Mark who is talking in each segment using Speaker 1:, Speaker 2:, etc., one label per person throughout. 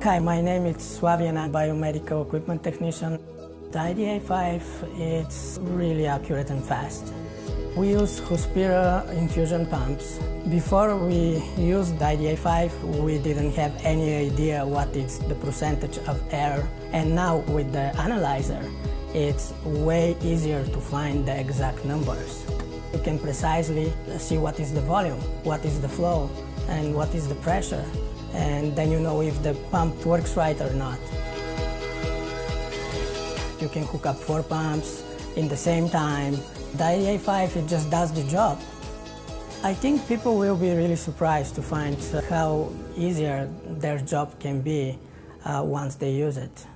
Speaker 1: Hi, my name is Swavi and I'm a biomedical equipment technician. The IDA5 is really accurate and fast. We use Hospira infusion pumps. Before we used the IDA5, we didn't have any idea what is the percentage of error. And now with the analyzer, it's way easier to find the exact numbers. You can precisely see what is the volume, what is the flow, and what is the pressure. And then you know if the pump works right or not. You can hook up 4 pumps in the same time. The IDA5, it just does the job. I think people will be really surprised to find how easier their job can be once they use it.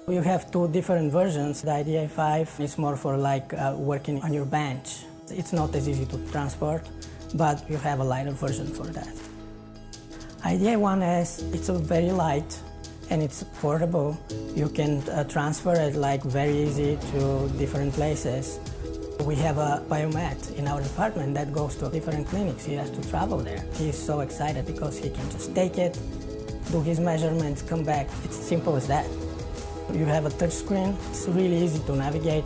Speaker 1: You have 2 different versions. The IDA5 is more for working on your bench. It's not as easy to transport, but you have a lighter version for that. IDA1S, it's very light and it's portable. You can transfer it very easy to different places. We have a biomed in our department that goes to different clinics. He has to travel there. He's so excited because he can just take it, do his measurements, come back. It's simple as that. You have a touch screen. It's really easy to navigate.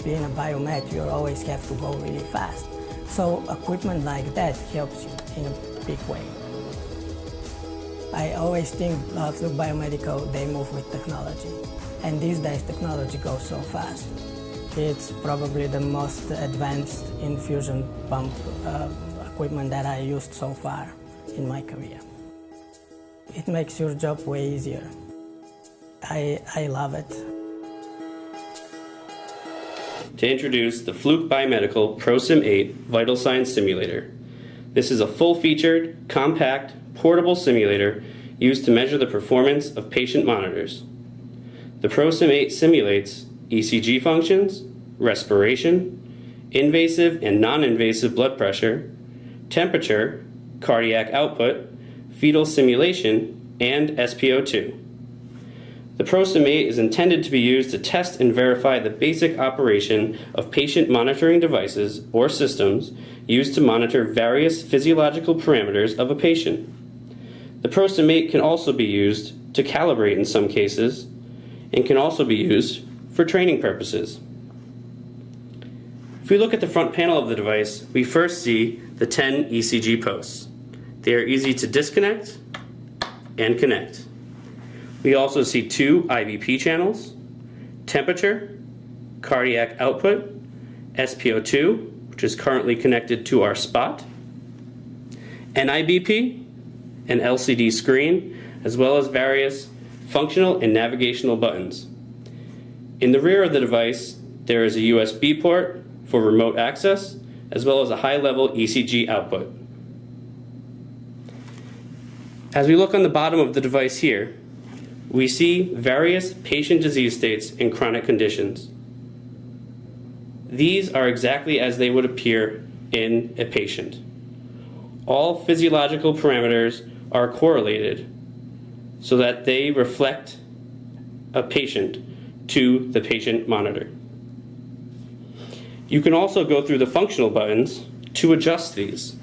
Speaker 1: Being a biomed, you always have to go really fast. So equipment like that helps you in a big way. I always think through Biomedical, they move with technology. And these days, technology goes so fast. It's probably the most advanced infusion pump equipment that I used so far in my career. It makes your job way easier. I love it.
Speaker 2: To introduce the Fluke Biomedical ProSim 8 Vital Signs Simulator. This is a full-featured, compact, portable simulator used to measure the performance of patient monitors. The ProSim 8 simulates ECG functions, respiration, invasive and non-invasive blood pressure, temperature, cardiac output, fetal simulation, and SpO2. The ProSim 8 is intended to be used to test and verify the basic operation of patient monitoring devices or systems used to monitor various physiological parameters of a patient. The ProSim 8 can also be used to calibrate in some cases and can also be used for training purposes. If we look at the front panel of the device, we first see the 10 ECG posts. They are easy to disconnect and connect. We also see 2 IBP channels, temperature, cardiac output, SpO2, which is currently connected to our spot, NIBP, an LCD screen, as well as various functional and navigational buttons. In the rear of the device, there is a USB port for remote access, as well as a high-level ECG output. As we look on the bottom of the device here, we see various patient disease states and chronic conditions. These are exactly as they would appear in a patient. All physiological parameters are correlated so that they reflect a patient to the patient monitor. You can also go through the functional buttons to adjust these.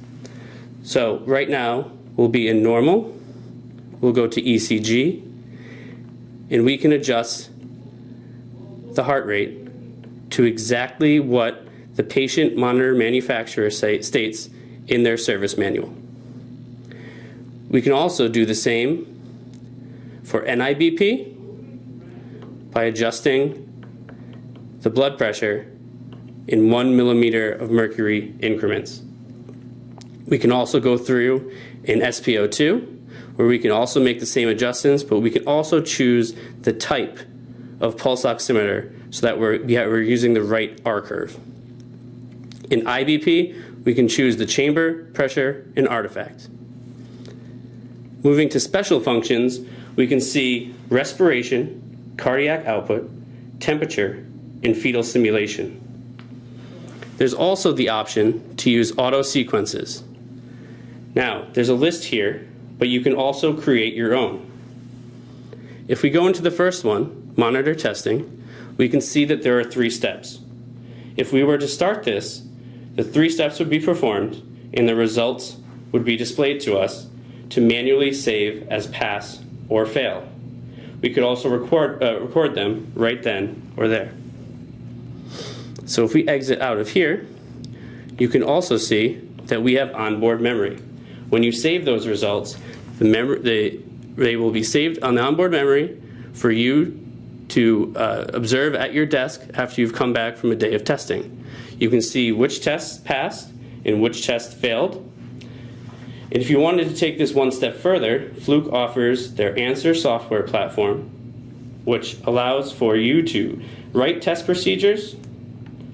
Speaker 2: So right now we'll be in normal, we'll go to ECG, and we can adjust the heart rate to exactly what the patient monitor manufacturer states in their service manual. We can also do the same for NIBP by adjusting the blood pressure in 1 millimeter of mercury increments. We can also go through in SpO2, where we can also make the same adjustments, but we can also choose the type of pulse oximeter so that we're using the right R curve. In IBP, we can choose the chamber, pressure, and artifact. Moving to special functions, we can see respiration, cardiac output, temperature, and fetal simulation. There's also the option to use auto sequences. Now, there's a list here, but you can also create your own. If we go into the first one, monitor testing, we can see that there are 3 steps. If we were to start this, the 3 steps would be performed and the results would be displayed to us to manually save as pass or fail. We could also record them right then or there. So if we exit out of here, you can also see that we have onboard memory. When you save those results, they will be saved on the onboard memory for you to observe at your desk after you've come back from a day of testing. You can see which tests passed and which tests failed. And if you wanted to take this one step further, Fluke offers their Answer software platform, which allows for you to write test procedures,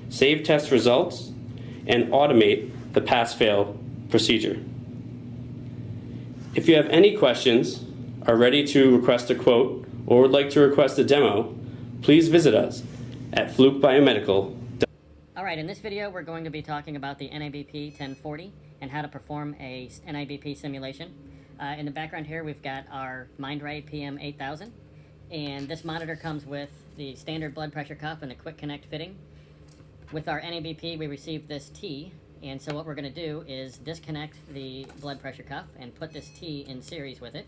Speaker 2: save test results, and automate the pass-fail procedure. If you have any questions, are ready to request a quote, or would like to request a demo, please visit us at flukebiomedical.com.
Speaker 3: All right, in this video we're going to be talking about the NABP 1040 and how to perform a NABP simulation. In the background here we've got our Mindray PM8000, and this monitor comes with the standard blood pressure cuff and a quick connect fitting. With our NABP we received this T, and so what we're going to do is disconnect the blood pressure cuff and put this T in series with it.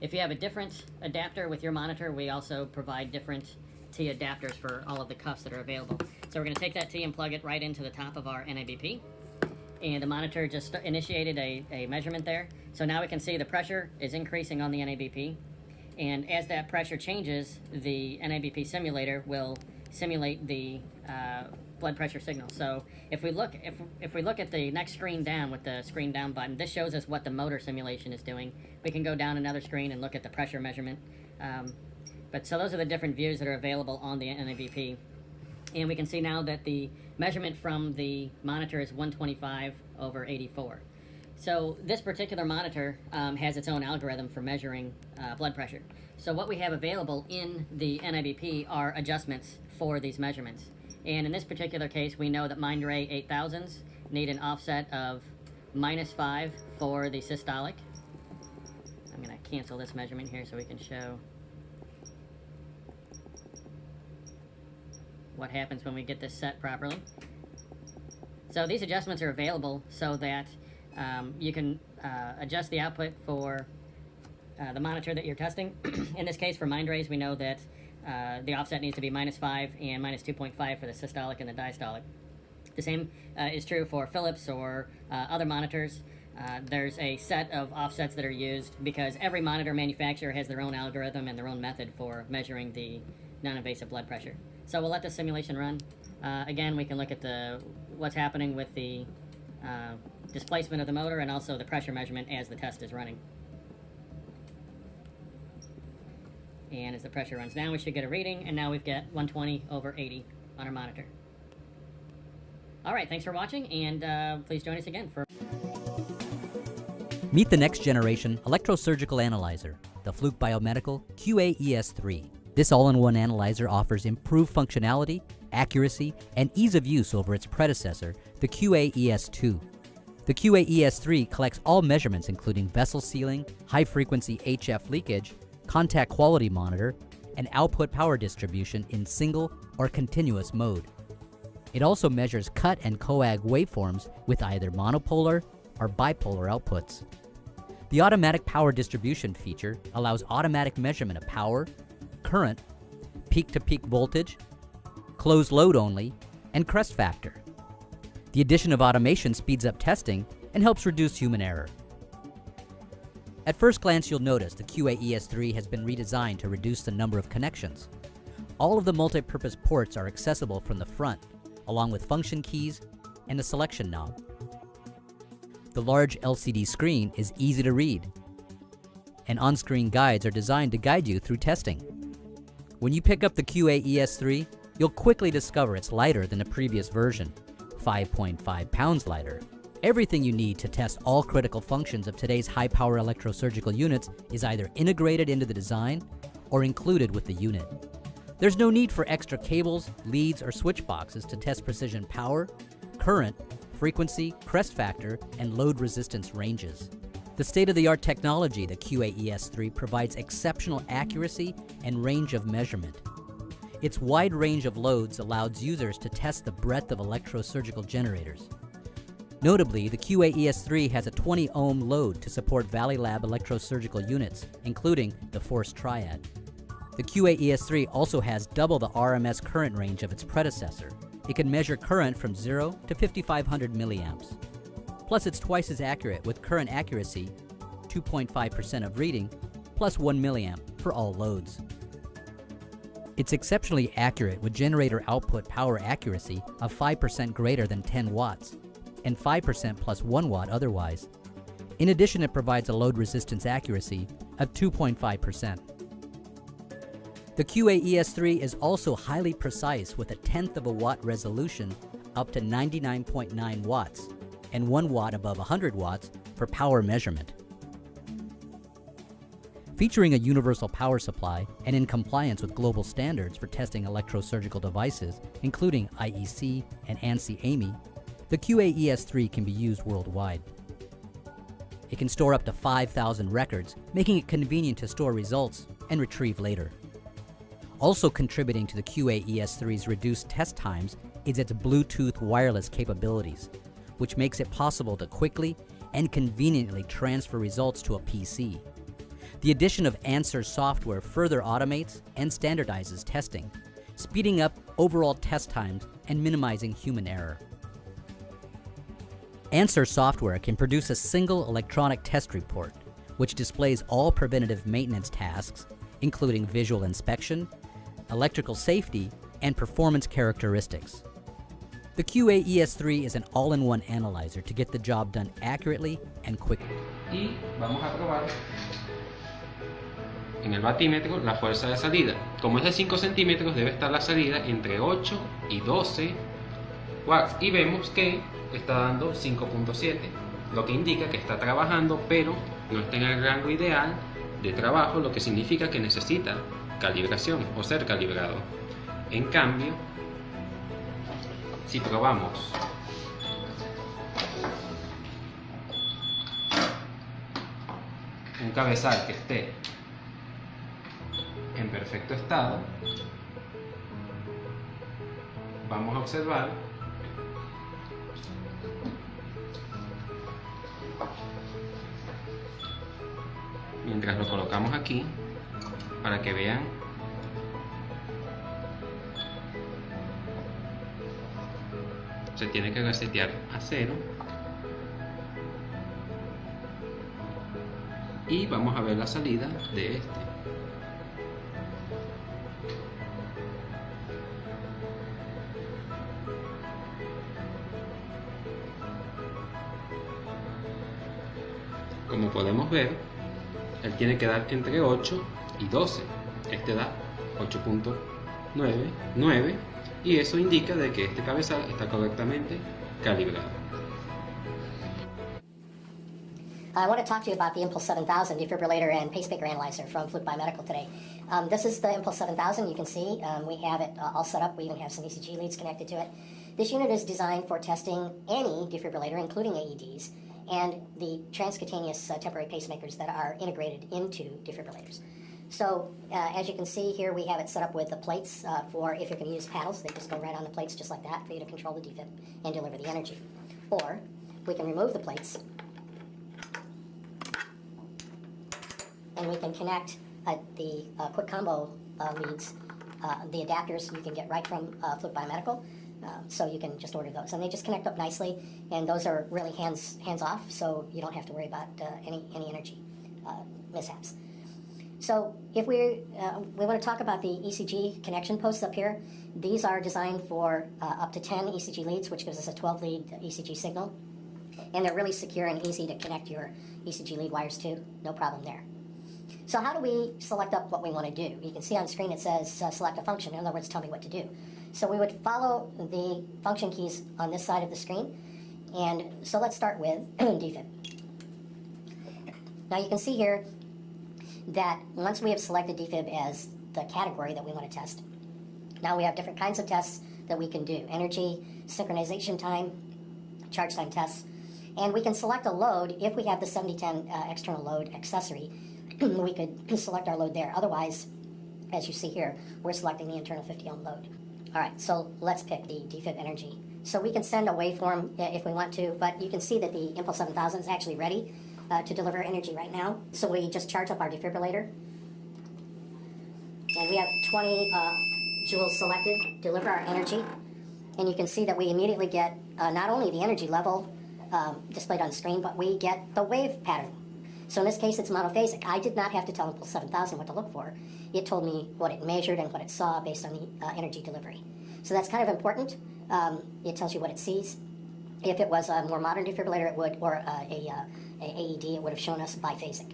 Speaker 3: If you have a different adapter with your monitor, we also provide different T adapters for all of the cuffs that are available. So we're going to take that T and plug it right into the top of our NABP. And the monitor just initiated a measurement there. So now we can see the pressure is increasing on the NABP. And as that pressure changes, the NABP simulator will simulate the blood pressure signal. So if we look at the next screen down with the screen down button, this shows us what the motor simulation is doing. We can go down another screen and look at the pressure measurement. So those are the different views that are available on the NABP. And we can see now that the measurement from the monitor is 125/84. So this particular monitor has its own algorithm for measuring blood pressure. So what we have available in the NABP are adjustments for these measurements. And in this particular case, we know that Mindray 8000s need an offset of -5 for the systolic. I'm going to cancel this measurement here so we can show what happens when we get this set properly. So these adjustments are available so that you can adjust the output for the monitor that you're testing. In this case, for Mindrays, we know that the offset needs to be -5 and -2.5 for the systolic and the diastolic. The same is true for Philips or other monitors. There's a set of offsets that are used because every monitor manufacturer has their own algorithm and their own method for measuring the non-invasive blood pressure. So we'll let the simulation run. Again, we can look at what's happening with the displacement of the motor and also the pressure measurement as the test is running. And as the pressure runs down, we should get a reading, and now we've got 120/80 on our monitor. All right, thanks for watching, and please join us again for...
Speaker 4: Meet the next generation electrosurgical analyzer, the Fluke Biomedical QA-ES3. This all-in-one analyzer offers improved functionality, accuracy, and ease of use over its predecessor, the QA-ES2. The QA-ES3 collects all measurements including vessel sealing, high-frequency HF leakage, contact quality monitor, and output power distribution in single or continuous mode. It also measures cut and coag waveforms with either monopolar or bipolar outputs. The automatic power distribution feature allows automatic measurement of power, current, peak-to-peak voltage, closed load only, and crest factor. The addition of automation speeds up testing and helps reduce human error. At first glance, you'll notice the QA-ES3 has been redesigned to reduce the number of connections. All of the multi-purpose ports are accessible from the front, along with function keys and a selection knob. The large LCD screen is easy to read, and on-screen guides are designed to guide you through testing. When you pick up the QA-ES3, you'll quickly discover it's lighter than the previous version, 5.5 pounds lighter. Everything you need to test all critical functions of today's high-power electrosurgical units is either integrated into the design or included with the unit. There's no need for extra cables, leads, or switch boxes to test precision power, current, frequency, crest factor, and load resistance ranges. The state-of-the-art technology, the QA-ES3, provides exceptional accuracy and range of measurement. Its wide range of loads allows users to test the breadth of electrosurgical generators. Notably, the QAES3 has a 20 ohm load to support Valley Lab electrosurgical units, including the Force Triad. The QAES3 also has double the RMS current range of its predecessor. It can measure current from 0 to 5500 milliamps. Plus, it's twice as accurate with current accuracy, 2.5% of reading, plus 1 milliamp for all loads. It's exceptionally accurate with generator output power accuracy of 5% greater than 10 watts, and 5% plus 1 watt otherwise. In addition, it provides a load resistance accuracy of 2.5%. The QAES3 is also highly precise with a 1/10 of a watt resolution up to 99.9 watts and 1 watt above 100 watts for power measurement. Featuring a universal power supply and in compliance with global standards for testing electrosurgical devices, including IEC and ANSI-AMI, the QAES3 can be used worldwide. It can store up to 5,000 records, making it convenient to store results and retrieve later. Also contributing to the QAES3's reduced test times is its Bluetooth wireless capabilities, which makes it possible to quickly and conveniently transfer results to a PC. The addition of Answer software further automates and standardizes testing, speeding up overall test times and minimizing human error. Answer software can produce a single electronic test report, which displays all preventative maintenance tasks, including visual inspection, electrical safety, and performance characteristics. The QAES3 is an all-in-one analyzer to get the job done accurately and quickly.
Speaker 2: Y vamos a probar en el batímetro la fuerza de salida. Como es de 5 centímetros, debe estar la salida entre 8 y 12 watts. Y vemos que está dando 5.7, lo que indica que está trabajando, pero no está en el rango ideal de trabajo, lo que significa que necesita calibración o ser calibrado. En cambio, si probamos un cabezal que esté en perfecto estado, vamos a observar mientras lo colocamos aquí para que vean se tiene que resetear a 0 y vamos a ver la salida de este. Como podemos ver, él tiene que dar entre 8 y 12. Este da 8.9 y eso indica de que este cabezal está correctamente calibrado.
Speaker 5: I want to talk to you about the Impulse 7000 defibrillator and pacemaker analyzer from Fluke Biomedical today. This is the Impulse 7000. You can see we have it all set up. We even have some ECG leads connected to it. This unit is designed for testing any defibrillator, including AEDs, and the transcutaneous temporary pacemakers that are integrated into defibrillators. So as you can see here, we have it set up with the plates for if you're going to use paddles. They just go right on the plates just like that for you to control the defib and deliver the energy. Or we can remove the plates and we can connect the quick combo leads, the adapters you can get right from Fluke Biomedical. So you can just order those, and they just connect up nicely, and those are really hands off, so you don't have to worry about any energy mishaps. So if we want to talk about the ECG connection posts up here, these are designed for up to 10 ECG leads, which gives us a 12-lead ECG signal, and they're really secure and easy to connect your ECG lead wires to, no problem there. So how do we select up what we want to do? You can see on screen it says select a function, in other words, tell me what to do. So we would follow the function keys on this side of the screen. And so let's start with defib. Now you can see here that once we have selected defib as the category that we want to test, now we have different kinds of tests that we can do. Energy, synchronization time, charge time tests. And we can select a load. If we have the 7010 external load accessory, we could select our load there. Otherwise, as you see here, we're selecting the internal 50 ohm load. All right, so let's pick the defib energy So we can send a waveform if we want to, but you can see that the Impulse 7000 is actually ready to deliver energy right now. So we just charge up our defibrillator. And we have 20 joules selected, deliver our energy. And you can see that we immediately get not only the energy level displayed on screen, but we get the wave pattern. So in this case, it's monophasic. I did not have to tell Impulse 7000 what to look for. It told me what it measured and what it saw based on the energy delivery. So that's kind of important. It tells you what it sees. If it was a more modern defibrillator, it would, or a AED, it would have shown us biphasic.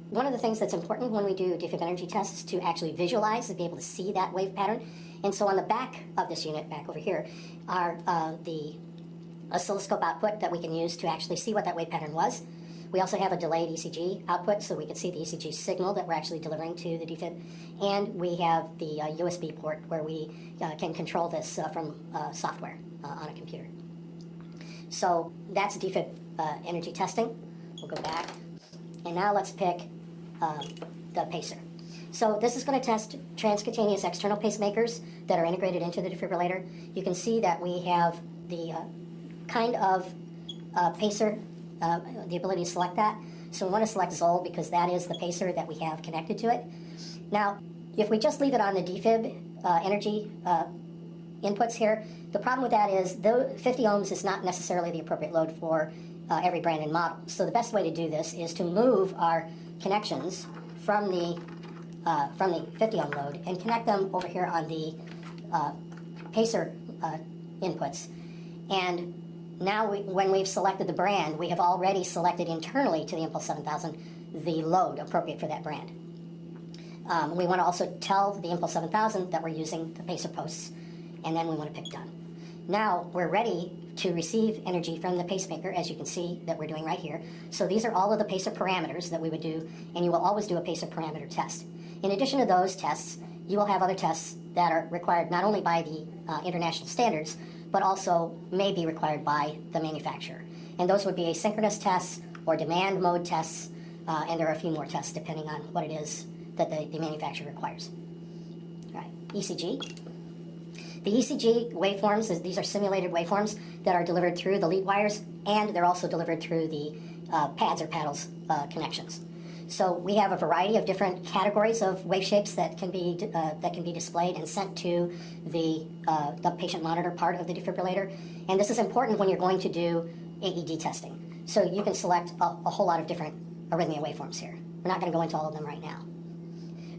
Speaker 5: One of the things that's important when we do defib energy tests is to actually visualize and be able to see that wave pattern. And so on the back of this unit, back over here, are the oscilloscope output that we can use to actually see what that wave pattern was. We also have a delayed ECG output, so we can see the ECG signal that we're actually delivering to the defib. And we have the USB port where we can control this from software on a computer. So that's defib energy testing. We'll go back. And now let's pick the pacer. So this is going to test transcutaneous external pacemakers that are integrated into the defibrillator. You can see that we have the kind of pacer, the ability to select that. So we want to select ZOL because that is the pacer that we have connected to it. Now, if we just leave it on the defib energy inputs here, the problem with that is 50 ohms is not necessarily the appropriate load for every brand and model. So the best way to do this is to move our connections from the 50 ohm load and connect them over here on the pacer inputs. And now when we've selected the brand, we have already selected internally to the Impulse 7000 the load appropriate for that brand. We want to also tell the Impulse 7000 that we're using the pacer posts, and then we want to pick done. Now we're ready to receive energy from the pacemaker, as you can see that we're doing right here. So these are all of the pacer parameters that we would do, and you will always do a pacer parameter test. In addition to those tests, you will have other tests that are required not only by the international standards, but also may be required by the manufacturer. And those would be asynchronous tests or demand mode tests, and there are a few more tests depending on what it is that the manufacturer requires. All right, ECG. The ECG waveforms, these are simulated waveforms that are delivered through the lead wires, and they're also delivered through the pads or paddles connections. So we have a variety of different categories of wave shapes that can be displayed and sent to the patient monitor part of the defibrillator. And this is important when you're going to do AED testing. So you can select a whole lot of different arrhythmia waveforms here. We're not going to go into all of them right now.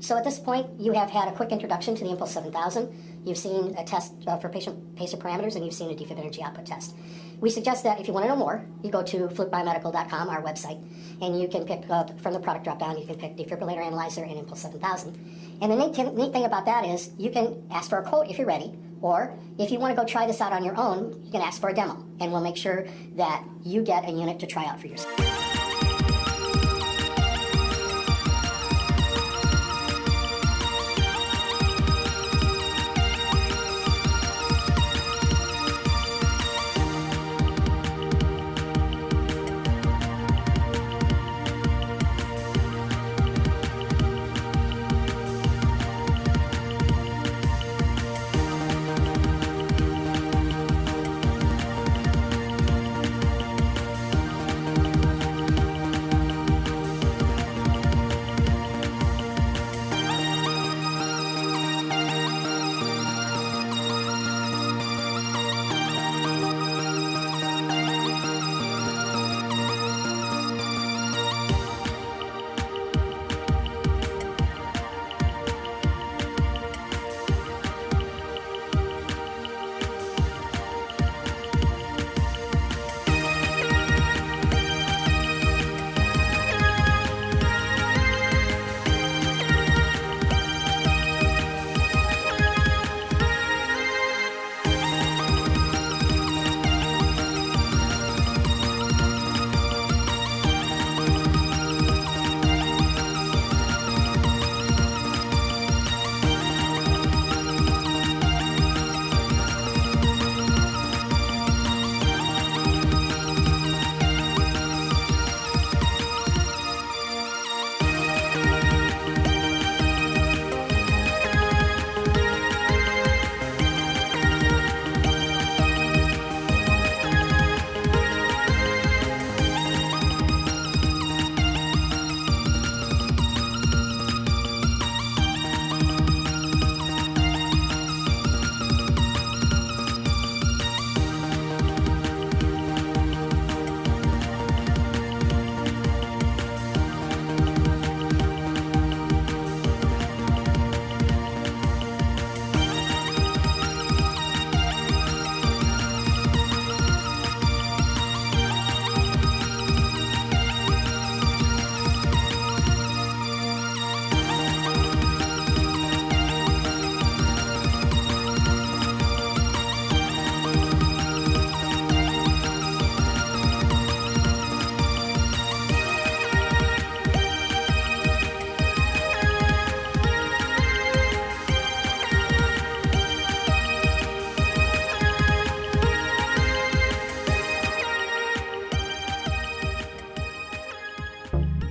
Speaker 5: So at this point, you have had a quick introduction to the Impulse 7000. You've seen a test for patient pacer parameters, and you've seen a defib energy output test. We suggest that if you want to know more, you go to flukebiomedical.com, our website, and you can pick up from the product drop-down, you can pick defibrillator analyzer and Impulse 7000. And the neat thing about that is you can ask for a quote if you're ready, or if you want to go try this out on your own, you can ask for a demo, and we'll make sure that you get a unit to try out for yourself.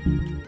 Speaker 3: you.